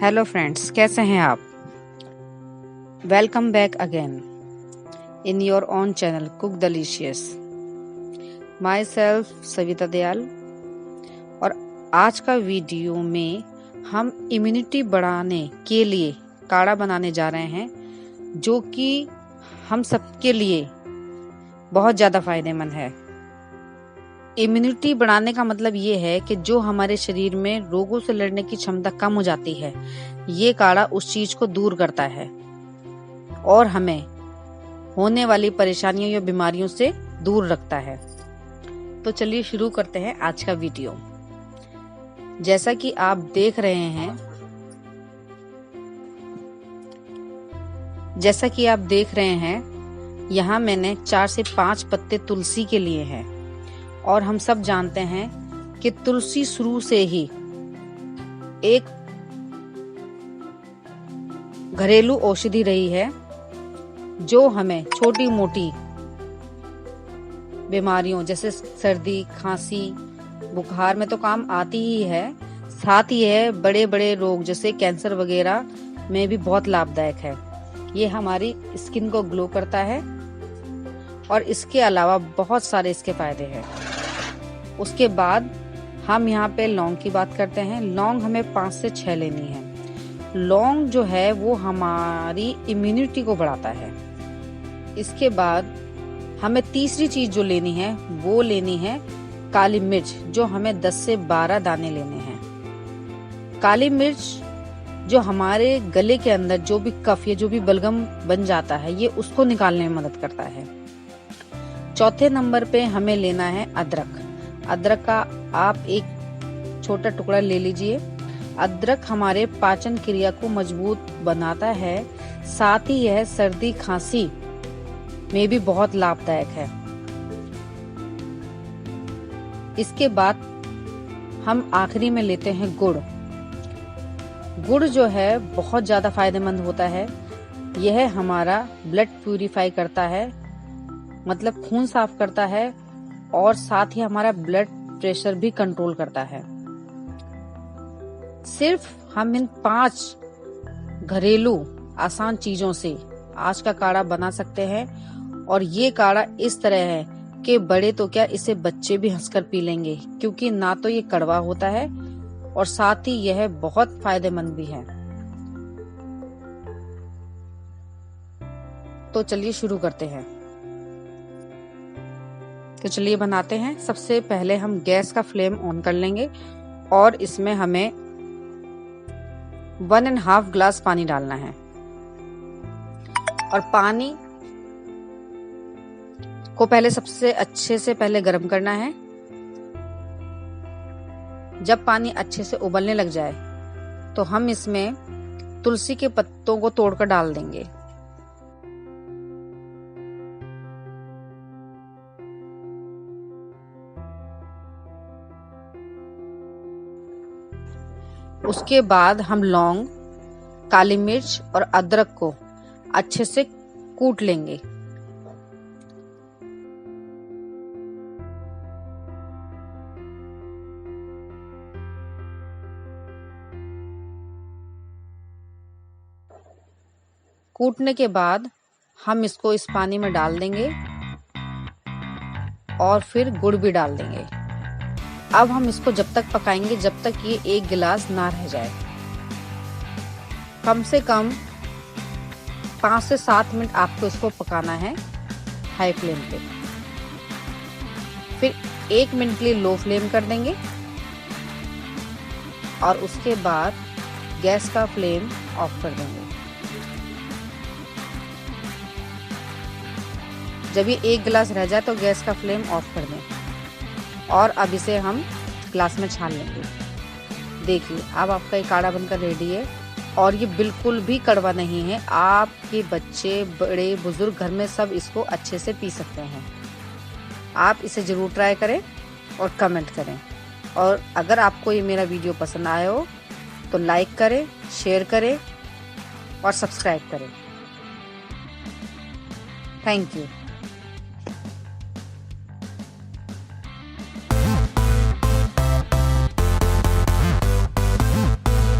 Hello friends, कैसे हैं आप? Welcome back again in your own channel cook delicious. My self Savita Dayal. और आज का वीडियो में हम इम्यूनिटी बढ़ाने के लिए काढ़ा बनाने जा रहे हैं, जो कि हम सबके लिए बहुत ज़्यादा फायदेमंद है। इम्यूनिटी बढ़ाने का मतलब ये है कि जो हमारे शरीर में रोगों से लड़ने की क्षमता कम हो जाती है, ये काढ़ा उस चीज को दूर करता है और हमें होने वाली परेशानियों या बीमारियों से दूर रखता है। तो चलिए शुरू करते हैं आज का वीडियो। जैसा कि आप देख रहे हैं, यहाँ मैंने 4 से 5 पत्ते तुलसी के लिए हैं। और हम सब जानते हैं कि तुलसी शुरू से ही एक घरेलू औषधि रही है, जो हमें छोटी मोटी बीमारियों जैसे सर्दी, खांसी, बुखार में तो काम आती ही है, साथ ही है बड़े बड़े रोग जैसे कैंसर वगैरह में भी बहुत लाभदायक है। ये हमारी स्किन को ग्लो करता है और इसके अलावा बहुत सारे इसके फायदे हैं। उसके बाद हम यहाँ पे लौंग की बात करते हैं। लौंग हमें 5 से 6 लेनी है। लौंग जो है वो हमारी इम्यूनिटी को बढ़ाता है। इसके बाद हमें तीसरी चीज जो लेनी है वो लेनी है काली मिर्च, जो हमें 10 से 12 दाने लेने हैं। काली मिर्च जो हमारे गले के अंदर जो भी कफ या जो भी बलगम बन जाता है, ये उसको निकालने में मदद करता है। चौथे नंबर पे हमें लेना है अदरक। अदरक का आप एक छोटा टुकड़ा ले लीजिए। अदरक हमारे पाचन क्रिया को मजबूत बनाता है, साथ ही यह सर्दी खांसी में भी बहुत लाभदायक है। इसके बाद हम आखिरी में लेते हैं गुड़। गुड़ जो है बहुत ज्यादा फायदेमंद होता है। यह हमारा ब्लड प्यूरिफाई करता है, मतलब खून साफ करता है, और साथ ही हमारा ब्लड प्रेशर भी कंट्रोल करता है। सिर्फ हम इन 5 घरेलू आसान चीजों से आज का काढ़ा बना सकते हैं। और ये काढ़ा इस तरह है कि बड़े तो क्या, इसे बच्चे भी हंसकर पी लेंगे, क्योंकि ना तो ये कड़वा होता है और साथ ही यह बहुत फायदेमंद भी है। तो चलिए शुरू करते हैं। तो चलिए बनाते हैं। सबसे पहले हम गैस का फ्लेम ऑन कर लेंगे और इसमें हमें 1.5 ग्लास पानी डालना है। और पानी को पहले सबसे अच्छे से पहले गर्म करना है। जब पानी अच्छे से उबलने लग जाए तो हम इसमें तुलसी के पत्तों को तोड़कर डाल देंगे। उसके बाद हम लौंग, काली मिर्च और अदरक को अच्छे से कूट लेंगे। कूटने के बाद हम इसको इस पानी में डाल देंगे और फिर गुड़ भी डाल देंगे। अब हम इसको जब तक पकाएंगे जब तक ये 1 गिलास ना रह जाए। कम से कम 5 से 7 मिनट आपको इसको पकाना है हाई फ्लेम पे। फिर 1 मिनट के लिए लो फ्लेम कर देंगे और उसके बाद गैस का फ्लेम ऑफ कर देंगे। जब ये 1 गिलास रह जाए तो गैस का फ्लेम ऑफ कर दें और अब इसे हम ग्लास में छान लेंगे। देखिए, अब आपका ये काढ़ा बनकर रेडी है और ये बिल्कुल भी कड़वा नहीं है। आपके बच्चे, बड़े, बुजुर्ग घर में सब इसको अच्छे से पी सकते हैं। आप इसे जरूर ट्राई करें और कमेंट करें। और अगर आपको ये मेरा वीडियो पसंद आया हो तो लाइक करें, शेयर करें और सब्सक्राइब करें। Thank you.